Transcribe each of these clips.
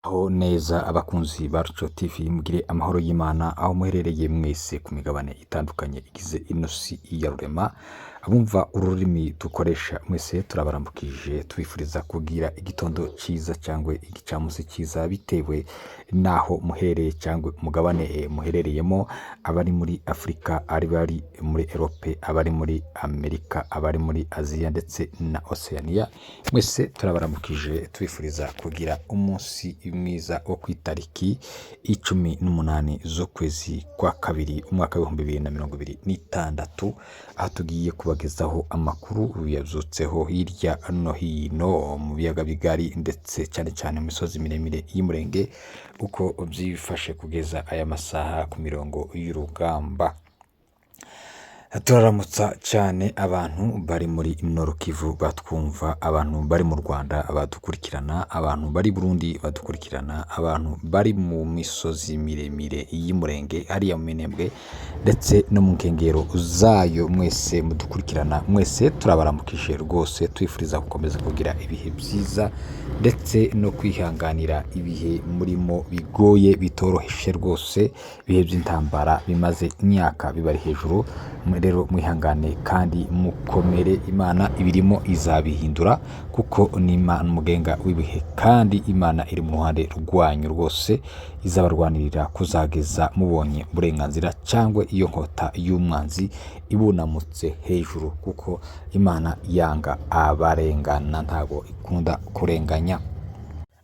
Aho neza abakunzi ba Ruco TV mugire amahoro y'Imana aho muherereye mwese ku migabane itandukanye igize ino si ya rurema. Abumva ururimi dukoresha mwese turabaramukije tubifuriza kugira igitondo ciza cyangwa igicamunsi ciza bitewe naho muhereye cyangwa umugabane muherereyemo, abari muri Afurika, bari muri Europe, abari muri Amerika, abari muri Aziya ndetse na Oceania. Mwese turabaramukije tubifuriza kugira umunsi mwiza wo ku itariki 18 z'ukwezi kwa kabiri umwaka w'2026, aho tugiye kubagezaho amakuru yazutseho hirya no hino mu biyaga bigari ndetse cyane cyane mu misozi miremire y'umurenge, uko byifashe kugeza aya masaha ku mirongo y'urugamba. Turaramutsa cyane abantu bari muri Nord Kivu batwumva, abantu bari mu Rwanda badukurikirana, abantu bari Burundi badukurikirana, abantu bari mu misozi miremire y'umurenge hariya mu Minembwe ndetse no mu nkengero zayo, mwese mudukurikirana mwese turabaramukije rwose, twifuriza gukomeza kugira ibihe byiza ndetse no kwihanganira ibihe murimo bigoye bitoroheje rwose, ibihe by'intambara bimaze imyaka bibari hejuru. Rero mwihangane kandi mukomere, Imana ibirimo izabihindura kuko ni Imana umugenga w'ibihe, kandi Imana iri mu ruhande rwanyu rwose, izabarwanirira kuzageza mubonye uburenganzira cyangwa iyo nkota y'umwanzi ibunamutse hejuru, kuko Imana yanga abarengana, ntago ikunda kurenganya.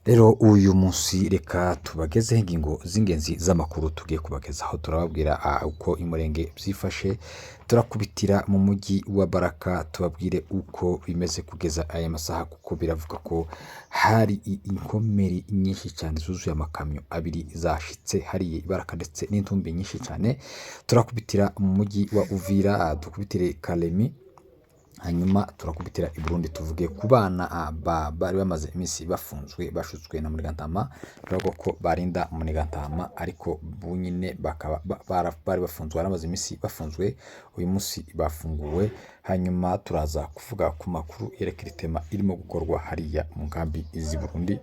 Rero uyu munsi reka tubagezeho ingingo z'ingenzi z'amakuru tugiye kubagezaho. Turababwira uko imurenge byifashe, turakubitira mu mujyi wa Baraka tubabwire uko bimeze kugeza aya masaha, kuko biravuga ko hari inkomeri nyinshi cyane zuzuye amakamyo abiri zashitse hariya Baraka ndetse n'intumbi nyinshi cyane. Turakubitira mu mujyi wa Uvira, dukubitire Kalemi, hanyuma turakubitira i Burundi tuvuge ku bana bari bamaze iminsi bafunzwe bashutswe na Munigantama. Biravuga ko barinda Munigantama ariko bunyine bakaba bari bafunzwe, baramaze iminsi bafunzwe, uyu munsi bafunguwe. Hanyuma turaza kuvuga ku makuru yerekeye itema irimo gukorwa hariya mu nkambi z'i Burundi,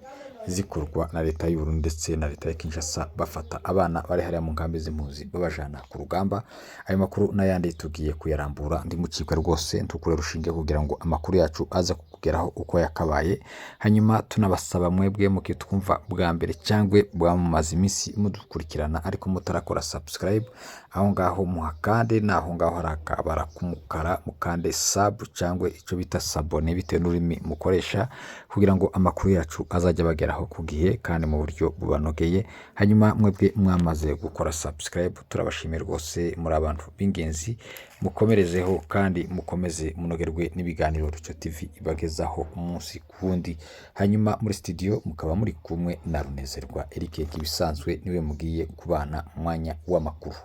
zikorwa na leta y'u Burundi ndetse na leta ya Kinshasa, bafata abana bari hariya mu nkambi z'impunzi babajana ku rugamba. Ayo makuru n'ayandi tugiye kuyarambura, ndi mucibwa rwose ntukure rushinge kugira ngo amakuru yacu aza kugeraho uko yakabaye. Hanyuma tunabasaba mwebwe mukitwumva bwa mbere cyangwa bwamaze iminsi mudukurikirana ariko mutarakora subscribe, aho ngaho muhakande, naho ngaho harakabara kumukara mukande sub cyangwa icyo bita sabone bitewe n'ururimi mukoresha, kugira ngo amakuru yacu azajya bageraho ku gihe kandi mu buryo bubanogeye. Hanyuma mwebwe mwamaze gukora subscribe turabashimiye rwose, muri abantu b'ingenzi, mukomerezeho kandi mukomeze munogerwe n'ibiganiro Ruco TV ibagezaho umunsi ku wundi. Hanyuma muri studio mukaba muri kumwe na Runezerwa Eric, ibisanzwe niwe mugiye kubana mwanya w'amakuru.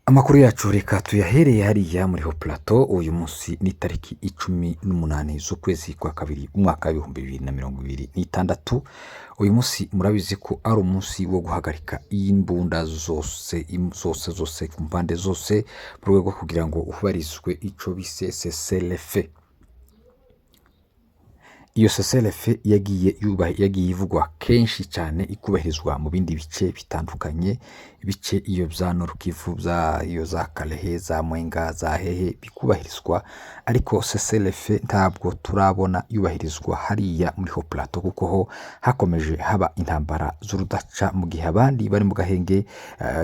Amakuru yacu reka tuyahereye hariya muri Plateau. Uyu munsi ni tariki 18 z'ukwezi kwa kabiri umwaka w'2026. Uyu munsi murabizi ko ari umunsi wo guhagarika imbunda zose ku mpande zose, mu rwego kugira ngo ubarizwe ico bise cessez-le-feu. Iyo cessez-le-feu yagiye ivugwa kenshi cyane, ikubahirizwa mu bindi bice bitandukanye, ibice iyo bya Nord Kivu, iyo za Kalehe, za Mwenga, za Hehe bikubahirizwa, ariko cessez-le-feu ntabwo turabona yubahirizwa hariya muri Plateau, kuko ho hakomeje haba intambara z'urudaca, mu gihe abandi bari mu gahenge,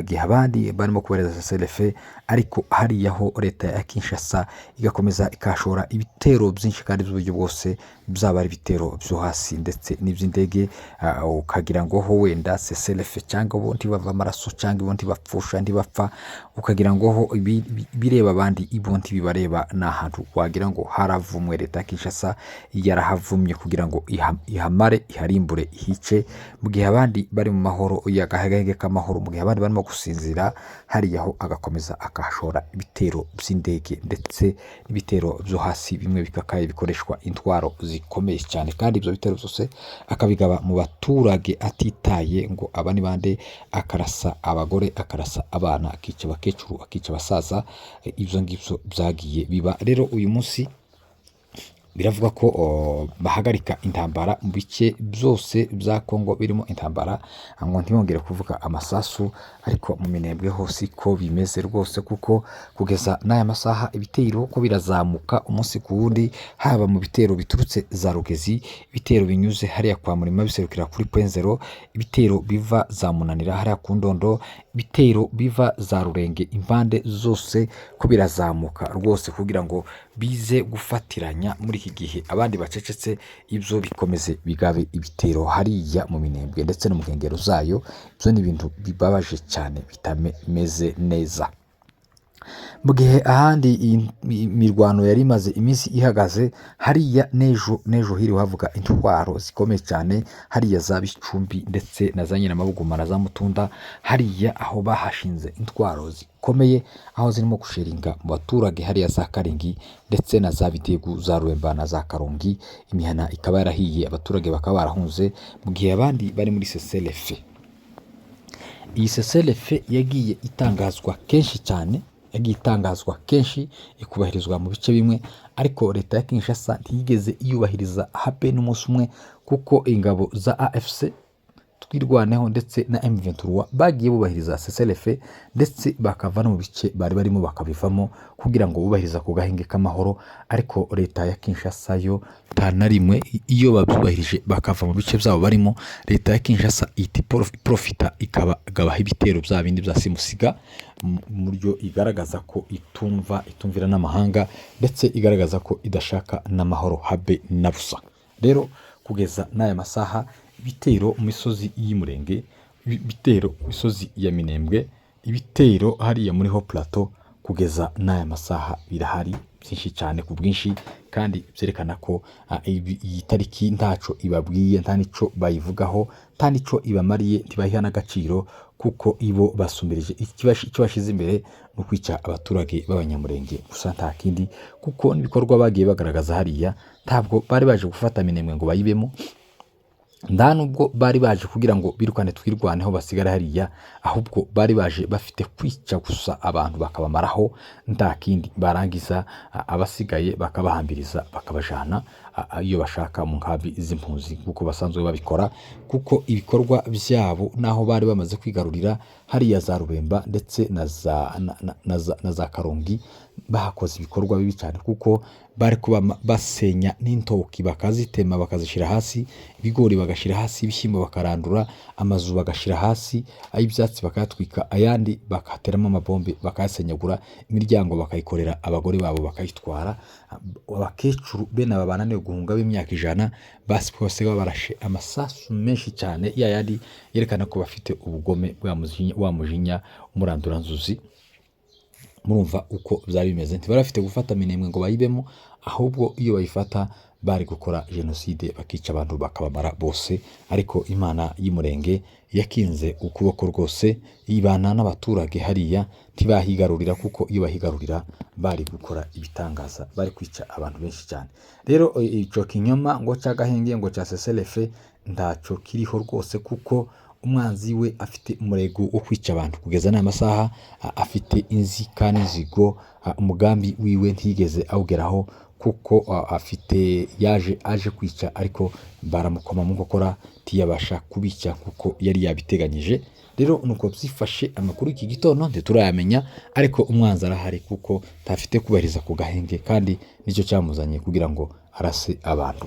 gihe abandi barimo kubereza cessez-le-feu, ariko hariya ho leta ya Kinshasa igakomeza ikashora ibitero byinshi kandi by'uburyo bwose, byaba ari ibitero byo hasi ndetse n'iby'indege, ukagira ngo ho wenda cessez-le-feu cyangwa bo ntibava amaraso cyangwa bo ntibapfusha ntibapfa, ukagira ngo ho bireba abandi ibo ntibibareba, n'ahantu wagira ngo haravumwe. Leta ya Kinshasa yarahavumye kugira ngo ihamare, iharimbure, ihice, mu gihe abandi bari mu mahoro, yagahenge k'amahoro, mu gihe abandi barimo gusinzira, hariya ho agakomeza akahashora ibitero by'indege ndetse n'ibitero byo hasi, bimwe bikakaye bikoreshwa intwaro zikomeye cyane, kandi ibyo bitero byose akabigaba mu baturage atitaye ngo aba ni bande, akarasa abagore, akarasa abana, akica abakecuru, akica abasaza. Ibyo ngibyo byagiye biba. Rero uyu munsi biravuga ko bahagarika intambara mu bice byose bya Kongo birimo intambara, ngo ntibongere kuvuga amasasu, ariko mu Minembwe hose ko bimeze rwose, kuko kugeza n'aya masaha ibitero ko birazamuka umunsi ku wundi, haba mu bitero biturutse za Rugezi, ibitero binyuze hariya kwa Murima biserukira kuri Pwenzero, ibitero biva za Munanira hariya ku Ndondo, ibitero biva za Rurenge, impande zose ko birazamuka rwose kugira ngo bize gufatiranya muri iki gihe abandi bacecetse, ibyo bikomeze bigabe ibitero hariya mu Minembwe ndetse no mu nkengero zayo. Ibyo ni ibintu bibabaje cyane bitameze neza. Mu gihe ahandi imirwano yari imaze iminsi ihagaze, hariya n'ejo hiriwe havuga intwaro zikomeye cyane hariya za Bicumbi ndetse na za Nyiramabuguma na za Mutunda, hariya aho bahashinze intwaro zikomeye, aho zirimo gusheringa mu baturage hariya za Karingi ndetse na za Bitegu, za Ruemba na za Karongi. Imihana ikaba yarahiye, abaturage bakaba barahunze, mu gihe abandi bari muri CCLF. Iyi CCLF yagiye itangazwa kenshi cyane, ikubahirizwa mu bice bimwe, ariko leta ya Kinshasa ntiyigeze iyubahiriza habe n'umunsi umwe, kuko ingabo za AFC twirwaneho ndetse na M23 bagiye bubahiriza CCLF, ndetse bakava no mu bice bari barimo bakabivamo kugira ngo bubahiriza ku gahenge k'amahoro. Ariko leta ya Kinshasa yo nta na rimwe, iyo babyubahirije bakava mu bice byabo barimo, leta ya Kinshasa iti profita ikabagabaho ibitero bya bindi bya simusiga, mu buryo igaragaza ko itumvira n'amahanga, ndetse igaragaza ko idashaka n'amahoro habe na busa. Rero kugeza n'aya masaha, ibitero mu misozi y'Umurenge, ibitero mu misozi ya Minembwe, ibitero hariya muri Ho Plateau, kugeza n'aya masaha birahari byinshi cyane ku bwinshi, kandi byerekana ko iyi tariki ntaco ibabwiye, nta nico bayivugaho, nta nico ibamariye, ntibayiha n'agaciro, kuko ibo basumbirije icyo bashize imbere no kwica abaturage b'Abanyamurenge gusa, nta kindi. Kuko n'ibikorwa bagiye bagaragaza hariya, ntabwo bari baje gufata Minembwe ngo bayibemo, nda nubwo bari baje kugira ngo birukane twirwaneho basigara hariya, ahubwo bari baje bafite kwica gusa abantu bakabamaraho, nta kindi. Barangiza abasigaye bakabahambiriza bakabajana iyo bashaka mu nkambi z'impunzi, kuko basanzwe babikora. Kuko ibikorwa byabo naho bari bamaze kwigarurira hariya za Rubemba ndetse na za Karongi, bahakoze ibikorwa bibi cyane, kuko bari kuba basenya n'intoki bakazitema bakazishira hasi, ibigori bagashira hasi, ibishyimbo bakarandura, amazu bagashira hasi, ay'ibyatsi bakayatwika, ayandi bakateramo amabombe bakayasenyagura, imiryango bakayikorera abagore babo bakayitwara. Abakecuru bene aba bananiwe guhunga b'imyaka 100 basi bose barashe amasasu menshi cyane, yayandi yerekana ko bafite ubugome wa mujinya umuranduranzuzi. Murumva uko byari bimeze, ntibarafite gufata Minembwe ngo bayibemo, ahubwo iyo bayifata bari gukora genocide, bakica abantu bakabamara bose. Ariko Imana y'Umurenge yakinze ukuboko rwose, ibana n'abaturage hariya, ntibahigarurira, kuko iyo bahigarurira bari gukora ibitangaza, bari kwica abantu benshi cyane. Rero ico kinyoma ngo cyagahenge ngo cya CCLF ndaco kiriho rwose, kuko umwanzi we afite umurego wo kwica abantu kugeza n'amasaha, afite inzika n'inzigo, umugambi wiwe ntigeze awugeraho, kuko afite aje kwica, ariko baramukoma mu nkokora tiyabasha kubica kuko yari yabiteganyije. Rero nuko byifashe amakuru iki gitondo ntiturayamenya, ariko umwanzi arahari, kuko tafite kubahiriza ku gahenge, kandi nicyo cyamuzanye kugira ngo arase abantu.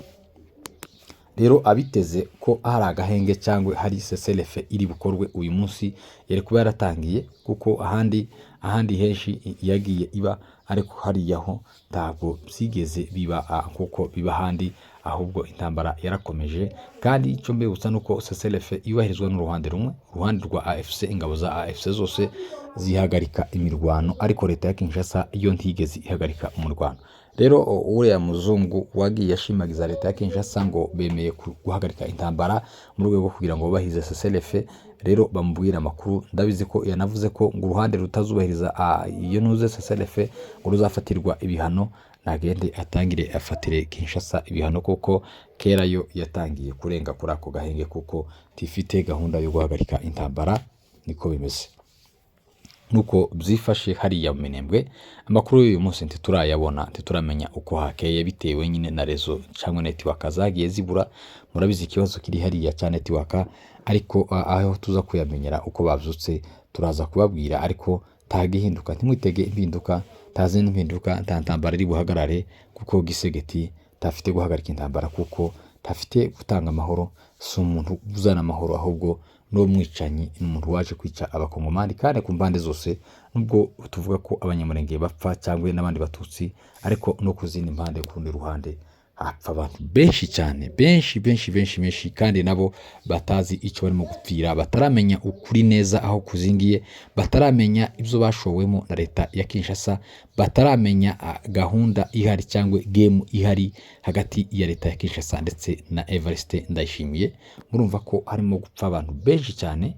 Rero abiteze ko hari agahenge cyangwa hari CCLF iri bukorwe uyu munsi, yari kuba yaratangiye, kuko ahandi henshi yagiye iba, ariko hariyaho ntabwo byigeze biba kuko biba ahandi, ahubwo intambara yarakomeje. Kandi icyo mbibutsa nuko CCLF yubahirizwa n'uruhande rumwe, uruhande rwa AFC, ingabo za AFC zose zihagarika imirwano, ariko leta ya Kinshasa iyo ntigeze ihagarika umurwano. Rero uriya muzungu wagiye yashimagiza leta ya Kinshasa ngo bemeye guhagarika intambara mu rwego rwo kugira ngo bahize CCLF. Rero bamubwira amakuru, ndabizi ko yanavuze ko ngo uruhande rutazubahiriza iyo nuze CCLF ngo ruzafatirwa ibihano, nagende atangire afatire Kinshasa ibihano, kuko kera yo yatangiye kurenga kuri ako gahenge, kuko tifite gahunda yo guhagarika intambara. Niko bimeze. nuko byifashe hariya mu Minembwe. Amakuru y'uyu munsi ntiturayabona, ntituramenya uko hakeye bitewe nyine na rezo cyangwa netiwaka zagiye zibura. Murabizi ikibazo kiri hariya cya netiwaka, ariko aho tuza kuyamenyera uko babyutse turaza kubabwira, ariko tagihinduka, ntimwitege impinduka, tazi n'impinduka, nta ntambara iri buhagarare, kuko Gisegeti tafite guhagarika intambara, kuko tafite gutanga amahoro. Si umuntu uzana amahoro, ahubwo n'uwo mwicanyi, ni umuntu waje kwica abakongomani kandi ku mpande zose. Nubwo tuvuga ko abanyamurenge bapfa cyangwa n'abandi batutsi, ariko no ku zindi mpande, ku rundi ruhande hapfa abantu benshi cyane, benshi, kandi nabo batazi icyo barimo gupfira, bataramenya ukuri neza aho kuzingiye, bataramenya ibyo bashowemo na leta ya Kinshasa, bataramenya gahunda ihari cyangwa game ihari hagati ya leta ya Kinshasa ndetse na Evariste Ndayishimiye. Murumva ko harimo gupfa abantu benshi cyane,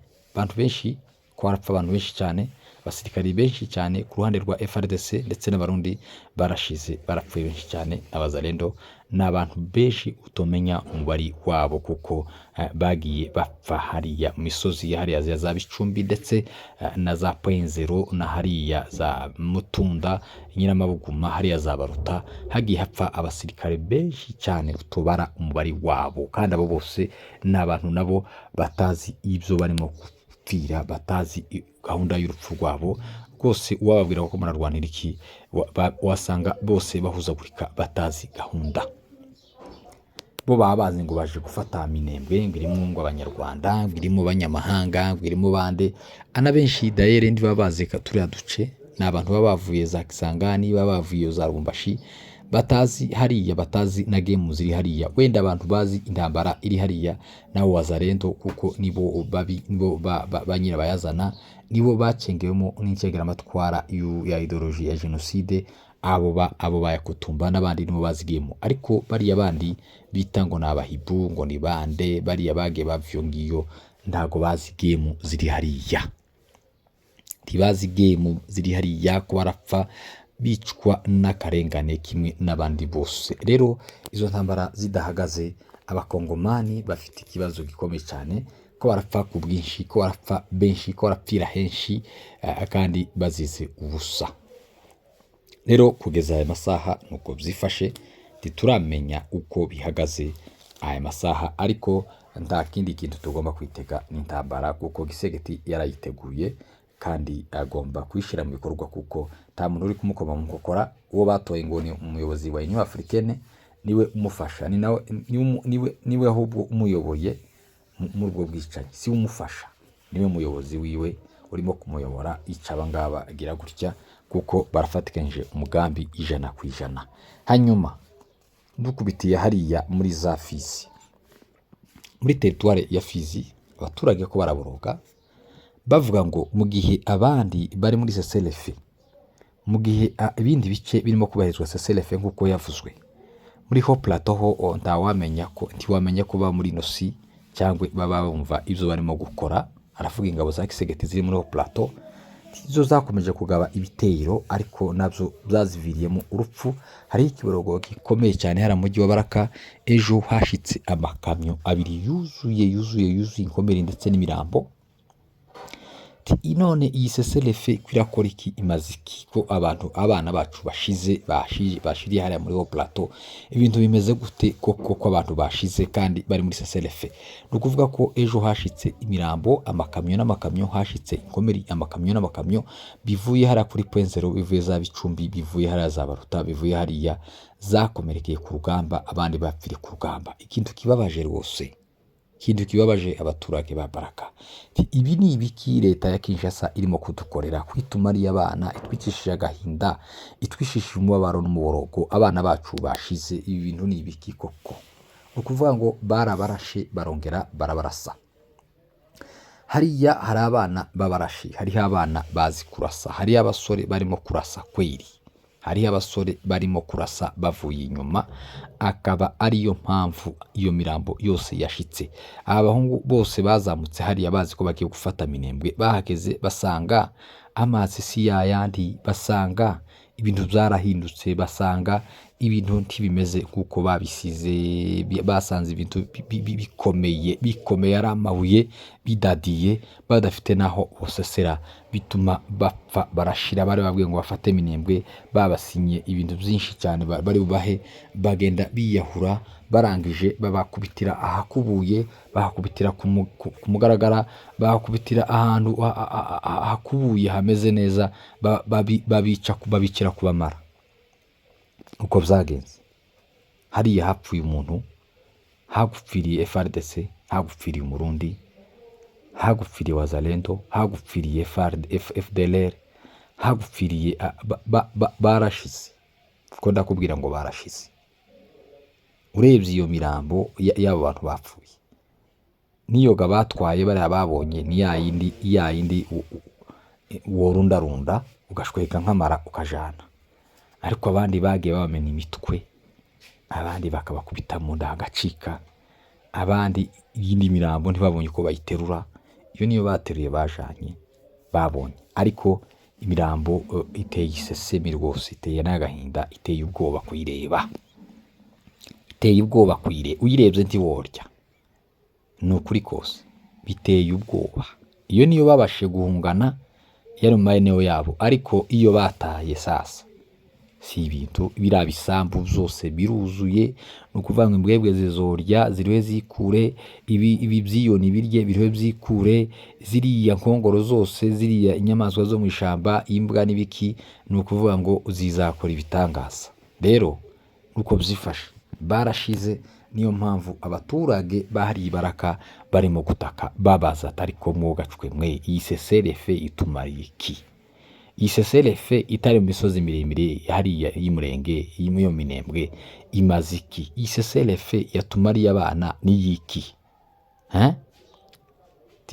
ko harapfa abantu benshi cyane, abasirikari benshi cyane ku ruhande rwa FRDC, ndetse n'abarundi barashize, barapfuye benshi cyane, abazalendo n'abantu benshi utomenya umubari wabo, kuko bagiye bapfa hariya mu misozi hariya za Bicumbi, ndetse na za Pwenzero, na hariya za Mutunda, Nyiramabuguma, hariya za Baruta, hagiye hapfa abasirikare benshi cyane utobara umubari wabo, kandi abo bose n'abantu nabo batazi ibyo barimo gupfira, batazi gahunda y'urupfu rwabo rwose. Uwababwira ko murarwanira iki, wasanga bose bahuzagurika, batazi gahunda. Bo baba bazi ngo baje gufata Minembwe, ngo irimo ngo abanyarwanda, ngo irimo abanyamahanga, ngo irimo bande. Ana benshi dayere ndi baba bazi turiya duce, ni abantu baba bavuye za Kisangani, baba bavuye za Rubumbashi, batazi hariya, batazi na game ziri hariya. Wenda abantu bazi intambara iri hariya nabo wazalendo, kuko nibo babi, nibo banyira bayazana, nibo bacengewemo n'inshingiramatwara ya ideology ya genocide. Abo bayakutumba n'abandi nibo bazi game, ariko bariya bandi bita ngo nabahibu, ngo ni bande, bariya bage bavyo ngiyo, ntago bazi game ziri hariya, ntibazi game ziri hariya, ko barapfa bicwa n'akarengane kimwe n'abandi bose. Rero izo ntambara zidahagaze, abakongomani bafite ikibazo gikomeye cyane, ko barapfa ku bwinshi, ko barapfa benshi, ko barapfira henshi, kandi bazize ubusa. Rero kugeza aya masaha nuko byifashe, ntituramenya uko bihagaze aya masaha, ariko nta kindi kintu tugomba kwitega n'intambara, kuko Gisegeti yarayiteguye kandi agomba kwishyira mu bikorwa, kuko nta muntu uri kumukoma mu nkokora. Uwo batoye ngo ni umuyobozi wa Union Africaine, niwe umufasha, niwe ahubwo umuyoboye muri ubwo bwicanyi, si umufasha, niwe muyobozi wiwe urimo kumuyobora. Icaba ngaba agira gutya, kuko barafatikanyije umugambi 100%. Hanyuma dukubitiye hariya muri za Fizi, muri teritware ya Fizi, abaturage ko baraboroga bavuga ngo mu gihe abandi bari muri CCLF, mu gihe ibindi bice birimo kubahirizwa CCLF nk'uko yavuzwe, muri Haut Plateau ho ntawamenya ko, ntiwamenya ko ba muri Nosi cyangwa baba bumva ibyo barimo gukora. Aravuga ingabo za Gisegeti ziri muri Haut Plateau zo zakomeje kugaba ibitero, ariko nabyo byaziviriyemo urupfu. Hari ikiborogo gikomeye cyane hari mujyi wa Baraka, ejo hashitse amakamyo abiri yuzuye inkomeri ndetse n'imirambo. None iyi CCLF kwirakora iki, imaze iki, ko abana bacu bashiriye hariya muri Haut Plateau? Ibintu bimeze gute koko abantu bashize kandi bari muri CCLF? No kuvuga ko ejo hashitse imirambo, amakamyo n'amakamyo, hashitse inkomeri, amakamyo n'amakamyo, bivuye hariya kuri Pwenzero, bivuye za Bicumbi, bivuye hariya za Baruta, bivuye hariya zakomerekeye ku rugamba, abandi bapfire ku rugamba. Ikintu kibabaje rwose, ikintu kibabaje abaturage ba Baraka, ibi ni ibiki leta ya Kinshasa irimo kudukorera? Kwituma ari abana, itwicishije agahinda, itwishishije umubabaro n'umuborogo, abana bacu bashize. Ibi bintu ni ibiki koko? Ukuvuga ngo barabarashe barongera barabarasa. Hariya hari abana babarashi, hariho abana bazi kurasa, hariho abasore barimo kurasa kweri, hariho abasore barimo kurasa bavuye inyuma, akaba ariyo mpamvu iyo mirambo yose yashitse. Abahungu bose bazamutse hariya bazi ko bagiye gufata Minembwe, bahageze basanga amazi si yayandi, basanga ibintu byarahindutse, basanga ibintu ntibimeze nk'uko babisize, basanze ibintu bikomeye ari amabuye bidadiye badafite naho bosesera, bituma bapfa barashira. Bari babwiye ngo bafate Minembwe, babasinye ibintu byinshi cyane bari bubahe, bagenda biyahura, barangije babakubitira ahakubuye, bahakubitira ku mugaragara, bahakubitira ahantu hakubuye hameze neza, babicira kubamara. Uko byagenze hariya hapfuye umuntu, hagupfiriye FARDC, hagupfiriye Umurundi, hagupfiriye Wazalendo, hagupfiriye FDLR, hagupfiriye barashize. Kuko ndakubwira ngo barashize. Urebye iyo mirambo y'abo bantu bapfuye, niyoga batwaye bariya babonye ni ya yindi worundarunda ugashweka nk'amara ukajana. Ariko abandi bagiye babamena imitwe, abandi bakabakubita mu nda hagacika, abandi iyindi mirambo ntibabonye uko bayiterura. Iyo niyo bateruye bajanye babonye. Ariko imirambo iteye isesemi rwose, iteye n'agahinda, iteye ubwoba kuyireba, iteye ubwoba kuyireba. Uyirebye ntiworya, ni ukuri kose biteye ubwoba. Iyo niyo babashe guhungana yari mu maeneo yabo. Ariko iyo bataye sasa, si ibintu biriya bisambu byose biruzuye. Ni ukuvuga ngo imbwebwe zizorya ziriwe zikure, ibi byiyoni birye biriwe byikure, ziriya nkongoro zose, ziriya inyamaswa zo mu ishamba, imbwa n'ibiki, ni ukuvuga ngo zizakora ibitangaza. Rero uko byifashe barashize. Niyo mpamvu abaturage bahari Baraka barimo gutaka babaza ati ariko mwogacwe mwe, iyi CCLF itumariye iki? Iyi CCLF itari mu misozi miremire hariya y'Umurenge y'iyo Minembwe imaze iki? Iyi CCLF yatumariye abana ni iki?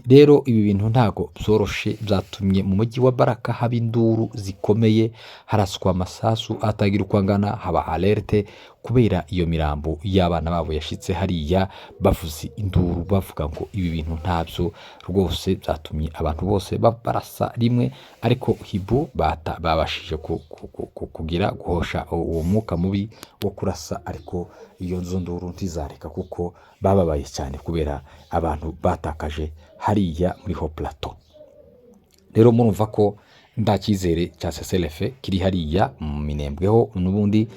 Rero ibi bintu ntago byoroshe, byatumye mu mujyi wa Baraka haba induru zikomeye, haraswa amasasu atagira uko angana, haba alerte kubera iyo mirambo y'abana babo yashitse hariya, bavuze induru bavuga ngo ibi bintu ntabyo rwose. Byatumye abantu bose barasa rimwe. Ariko hibu babashije kugira guhosha uwo mwuka mubi wo kurasa. Ariko iyo nzo nduru ntizareka, kuko bababaye cyane kubera abantu batakaje hariya muri ho plateau. Rero murumva ko nta cyizere cya CCLF kiri hariya mu Minembweho. N'ubundi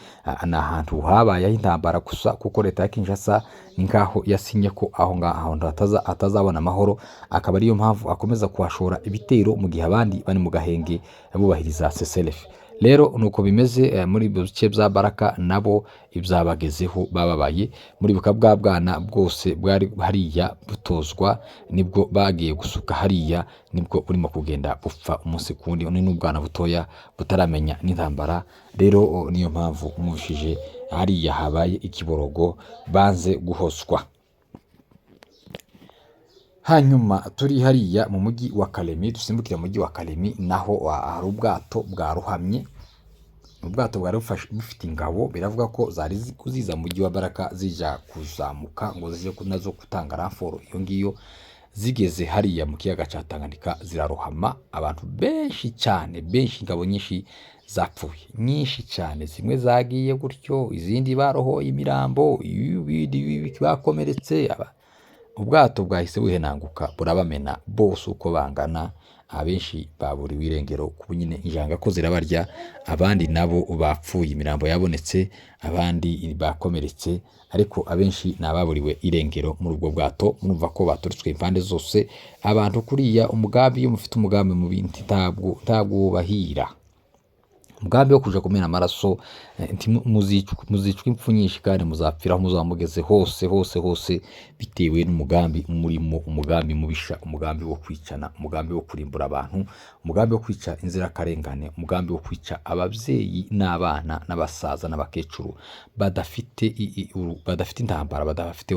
na ahantu habaye intambara gusa, kuko leta ya Kinshasa ni nkaho yasinye ko aho ngaho atazabona amahoro. Akaba ariyo mpamvu akomeza kuhashora ibitero, mu gihe abandi bari mu gahenge bubahiriza CCLF. Rero nuko bimeze muri bice bya Baraka, nabo ibyabagezeho bababaye. muri bwa bwana bwose bwari hariya butozwa, nibwo bagiye gusuka hariya, nibwo burimo kugenda bupfa umunsi kundi. Ni n'ubwana butoya butaramenya n'intambara. Rero niyo mpamvu umushije hariya habaye ikiborogo, banze guhoswa. Hanyuma turi hariya mu mujyi wa Kalemi, dusimbukira mu mujyi wa Kalemi, naho hari ubwato bwaruhamye. Ubwato bwari bufite ingabo, biravuga ko zari kuziza mu mujyi wa Baraka zija kuzamuka ngo zije nazo gutanga ramforo. Iyo ngiyo zigeze hariya mu kiyaga cya Tanganyika zirarohama. Abantu benshi cyane, benshi, ingabo nyinshi zapfuye, nyinshi cyane. Zimwe zagiye gutyo, izindi barohoye imirambo, ibindi bakomeretse. Ubwato bwahise buhenanguka burabamena bose uko bangana. Abenshi baburiwe irengero, kuko nyine injanga ko zirabarya. Abandi nabo bapfuye, imirambo yabonetse, abandi bakomeretse. Ariko abenshi nababuriwe irengero muri ubwo bwato. Murumva ko baturitswe impande zose. Abantu kuriya umugambi, iyo mufite umugambi mu bintu ntabwo bahira. Umugambi wo kuja kumena amaraso, muzicwa impfu nyinshi kandi muzapfira muzamugeze hose, bitewe n'umugambi murimo, umugambi mubisha, umugambi wo kwicana, umugambi wo kurimbura abantu, umugambi wo kwica inzirakarengane, umugambi wo kwica ababyeyi n'abana n'abasaza n'abakecuru badafite intambara, badafite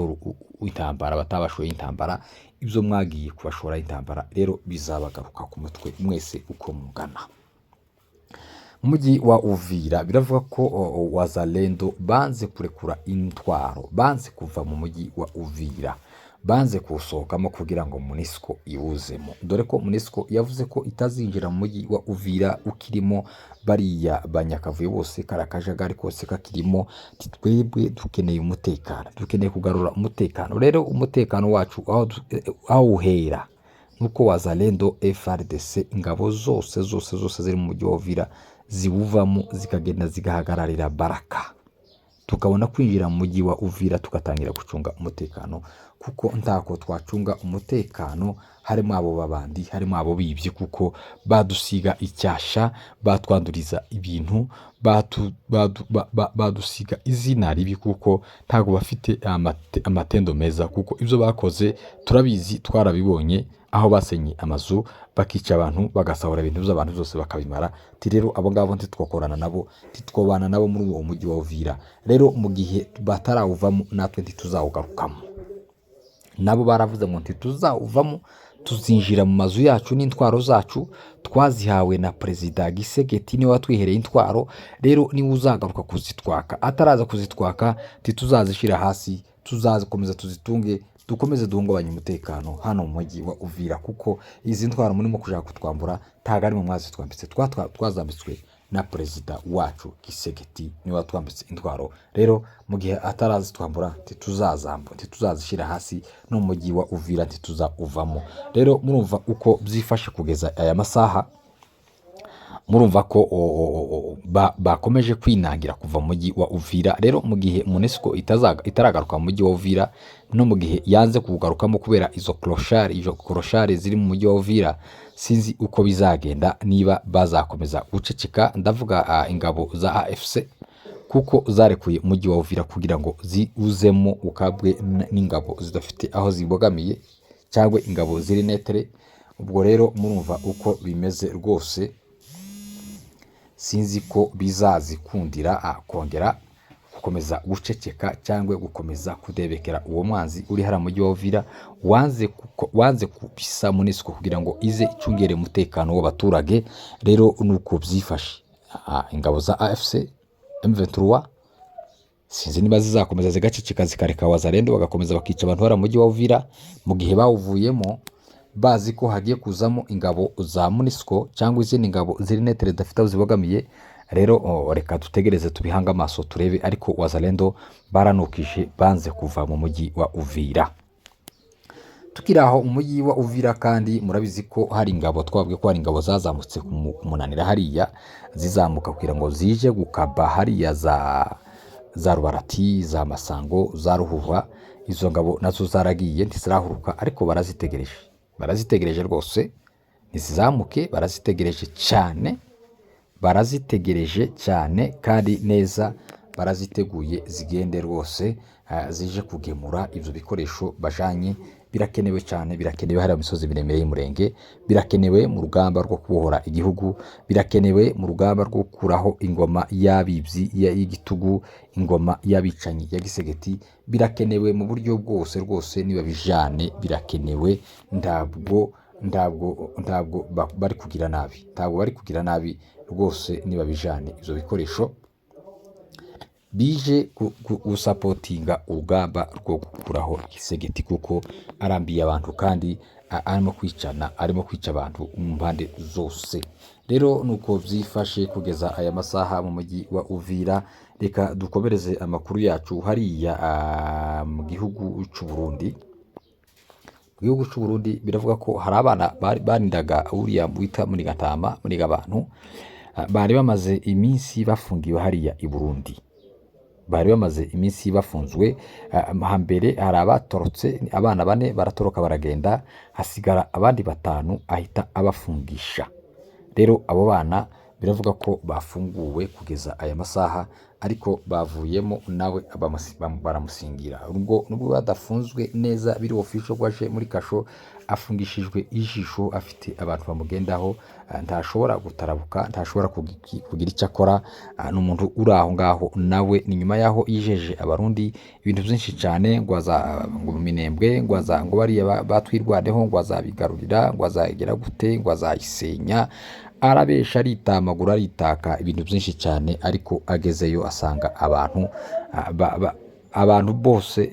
intambara, batabashoye intambara. Ibyo mwagiye kubashora intambara rero bizabagaruka ku mutwe mwese uko mugana. Mujyi wa Uvira biravuga ko Wazalendo banze kurekura intwaro, banze kuva mu mujyi wa Uvira, banze kuwusohokamo kugira ngo MONUSCO iwuzemo, dore ko MONUSCO yavuze ko itazinjira mu mujyi wa Uvira ukirimo bariya banyakavuye bose, kari akajagari kose kakirimo. Twebwe dukeneye umutekano, dukeneye kugarura umutekano. Rero umutekano wacu aho uhera nuko Wazalendo, FARDC, ingabo zose ziri mu mujyi wa Uvira ziwuvamo zikagenda zigahagararira Baraka, tukabona kwinjira mu mujyi wa Uvira tugatangira gucunga umutekano, kuko ntako twacunga umutekano harimo abo babandi, harimo abo bibye, kuko badusiga icyasha, batwanduriza ibintu, badusiga izina ribi, kuko ntago bafite amatendo meza, kuko ibyo bakoze turabizi, twarabibonye, aho basenye amazu bakica abantu bagasahura ibintu by'abantu byose bakabimara. Rero abo ngabo ntitwakorana nabo, ntitwabana nabo muri uwo mujyi wa Uvira. Rero mu gihe batarawuvamo natwe ntituzawugarukamo. Nabo baravuze ngo ntituzawuvamo, tuzinjira mu mazu yacu n'intwaro zacu twazihawe na Perezida Gisegeti, niwe watwihereye intwaro. Rero niwe uzagaruka kuzitwaka, ataraza kuzitwaka ntituzazishyira hasi, tuzazikomeza tuzitunge, dukomeze duhungabanye umutekano hano mu mujyi wa Uvira, kuko izi ntwaro murimo kushaka kutwambura ntago ari mu mwazitwambitse, twazambitswe na Perezida wacu Gisegeti, niwe watwambitse intwaro. Rero mu gihe atarazitwambura ntituzazishyira hasi, no mu mujyi wa Uvira ntituzauvamo. Rero murumva uko byifashe kugeza aya masaha, murumva ko bakomeje kwinangira kuva mu mujyi wa Uvira. Rero mu gihe MONUSCO itaragaruka mu mujyi wa Uvira, no mu gihe yanze kuwugarukamo kubera izo clochard ziri mu mujyi wa Uvira, sinzi uko bizagenda, niba bazakomeza guceceka. Ndavuga ingabo za AFC, kuko zarekuye umujyi wa Uvira kugira ngo ziwuzemo ukabwe n'ingabo zidafite aho zibogamiye, cyangwa ingabo ziri netere. Ubwo rero murumva uko bimeze rwose, sinzi ko bizazikundira kongera gukomeza guceceka cyangwa gukomeza kudebekera uwo mwanzi uri hariya mu mujyi wa Uvira, wanze kubisa MONUSCO kugira ngo ize icungere umutekano w'abaturage. Rero nuko byifashe. Ingabo za AFC M23 sinzi niba zizakomeza zigaceceka zikareka Wazalendo bagakomeza bakica abantu hariya mu mujyi wa Uvira, mu gihe bawuvuyemo bazi ko hagiye kuzamo ingabo za MONUSCO cyangwa izindi ngabo ziri netere zidafite aho zibogamiye. Rero reka dutegereze tubihange amaso turebe, ariko Wazalendo baranukije, banze kuva mu mujyi wa Uvira. Tukiri aho umujyi wa Uvira kandi murabizi ko hari ingabo, twabwiye ko hari ingabo zazamutse kumunanira hariya, zizamuka kugira ngo zije gukaba hariya za Rubarati, za Masango, za Ruhuhwa. Izo ngabo nazo zaragiye ntizirahuruka, ariko barazitegereje rwose, ntizizamuke, barazitegereje cyane kandi neza, baraziteguye zigende rwose, zije kugemura ibyo bikoresho bajanye. Birakenewe cyane, birakenewe hariya mu misozi miremire y'Umurenge, birakenewe mu rugamba rwo kubohora igihugu, birakenewe mu rugamba rwo gukuraho ingoma y'abibyi y'igitugu, ingoma y'abicanyi ya Gisegeti. Birakenewe mu buryo bwose rwose, niba bijane birakenewe. Ntabwo bari kugira nabi, rwose niba bijane ibyo bikoresho bije gusapotinga urugamba rwo gukuraho Gisegeti, kuko arambiye abantu kandi arimo kwica abantu mu mpande zose. Rero nuko byifashe kugeza aya masaha mu mujyi wa Uvira. Reka dukomereze amakuru yacu hariya mu gihugu cy'u Burundi. Mu gihugu cy'u Burundi biravuga ko hari abana barindaga uriya wita muri Gatama, muri abantu bari bamaze iminsi bafungiwe hariya i Burundi, bari bamaze iminsi bafunzwe. Hambere hari abatorotse, abana 4 baratoroka baragenda, hasigara abandi 5 ahita abafungisha. Rero abo bana biravuga ko bafunguwe kugeza aya masaha, ariko bavuyemo nawe baramusingira. Nubwo badafunzwe neza biri official, gwaje muri kasho afungishijwe ijisho, afite abantu bamugendaho, ntashobora gutarabuka, ntashobora kugira icyo akora. N'umuntu uri aho ngaho nawe ni nyuma yaho yijeje abarundi ibintu byinshi cyane, ngo mu Minembwe, ngo bariya batwirwaneho, ngo azabigarurira, ngo azagera gute, ngo azayisenya. Arabesha, aritaka ibintu byinshi cyane, ariko agezeyo asanga abantu abantu bose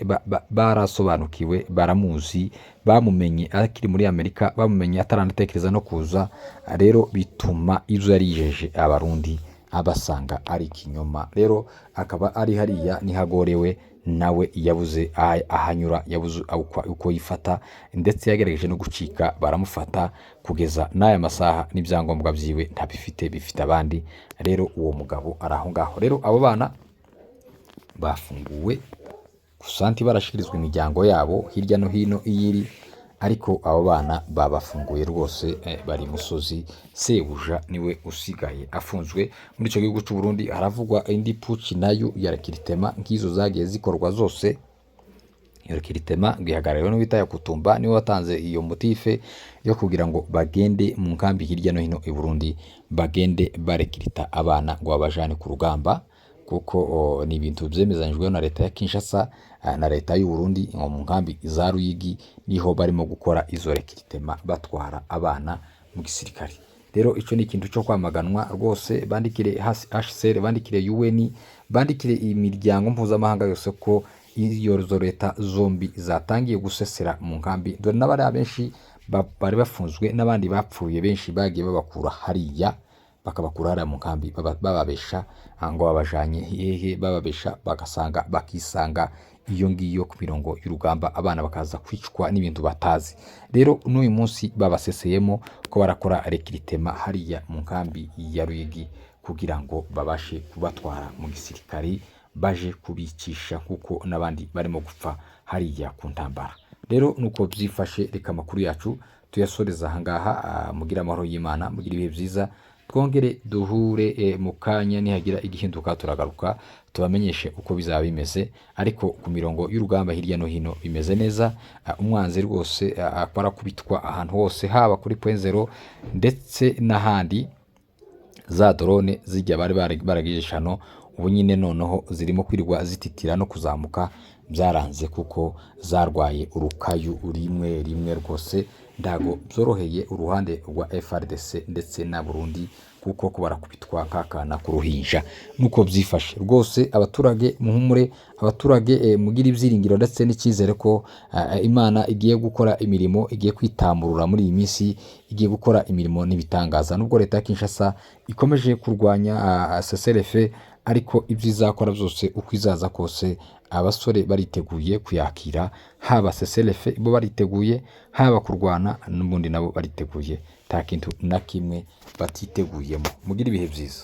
barasobanukiwe, baramuzi, bamumenye akiri muri Amerika, bamumenye ataranatekereza no kuza. Rero bituma ivyo yari yijeje abarundi abasanga ari ikinyoma. Rero akaba ari hariya nihagorewe, nawe yabuze ahanyura, yabuze uko yifata, ndetse yagerageje no gucika, baramufata kugeza n'aya masaha n'ibyangombwa vyiwe ntabifite, bifite abandi. Rero uwo mugabo ari aho ngaho. Rero abo bana bafunguwe gusa barashikirizwa imiryango yabo hirya no hino iyiri, ariko abo bana babafunguye rwose, bari musozi. Sebuja niwe usigaye afunzwe. Muri ico gihugu c'u Burundi haravugwa indi puci nayo ya rekiritema nk'izo zagiye zikorwa zose. Iyo rekiritema gihagarariwe n'uwita Yakutumba, niwe watanze iyo motife yo kugira ngo bagende mu nkambi hirya no hino i Burundi, bagende barekirita abana ngo babajane ku rugamba, kuko ni ibintu vyemezanijwe na leta ya Kinshasa na leta y'u Burundi. Ngo mu nkambi za Ruyigi niho barimo gukora izo rekiritema, batwara abana mu gisirikare. Rero ico ni ikintu cyo kwamaganwa rwose. Bandikire HCR, bandikire UN, bandikire imiryango mpuzamahanga yose ko iyo leta zombi zatangiye gusesera mu nkambi. Dore n'abari benshi bari bafunzwe, n'abandi bapfuye benshi bagiye babakura hariya, bakabakura hariya mu nkambi, bababesha ngo babajanye hehe, bababesha bakisanga iyo ngiyo ku mirongo y'urugamba, abana bakaza kwicwa n'ibintu batazi. Rero n'uyu munsi babaseseyemo ko barakora rekiritema hariya mu nkambi ya Ruyigi kugira ngo babashe kubatwara mu gisirikari, baje kubicisha kuko n'abandi barimo gupfa hariya ku ntambara. Rero nuko vyifashe. Reka amakuru yacu tuyasoreza ahangaha. Mugira amahoro y'Imana, mugira ibihe vyiza, twongere duhure mu kanya nihagira igihinduka turagaruka tubamenyeshe uko bizaba bimeze. Ariko ku mirongo y'urugamba hirya no hino bimeze neza. Umwanzi rwose akora kubitwa ahantu hose, haba kuri point zero ndetse n'ahandi. Za drone zijya bari baragije shano, ubu nyine noneho zirimo kwirwa zititira no kuzamuka, byaranze kuko zarwaye urukayu rimwe rwose. Ndago byoroheye uruhande rwa FRDC ndetse na Burundi, kuko ko barakubitwa kakana ku ruhinja. Nuko byifashe rwose. Abaturage muhumure, abaturage mugira ibyiringiro ndetse n'icyizere ko Imana igiye gukora imirimo, igiye kwitamburura muri iyi minsi, igiye gukora imirimo n'ibitangaza. Nubwo leta ya Kinshasa ikomeje kurwanya CCLF, ariko ibyo izakora byose uko izaza kose, abasore bariteguye kuyakira. Haba CCLF bo bariteguye, haba kurwana n'ubundi nabo bariteguye, nta kintu na kimwe batiteguyemo. Mugira ibihe byiza.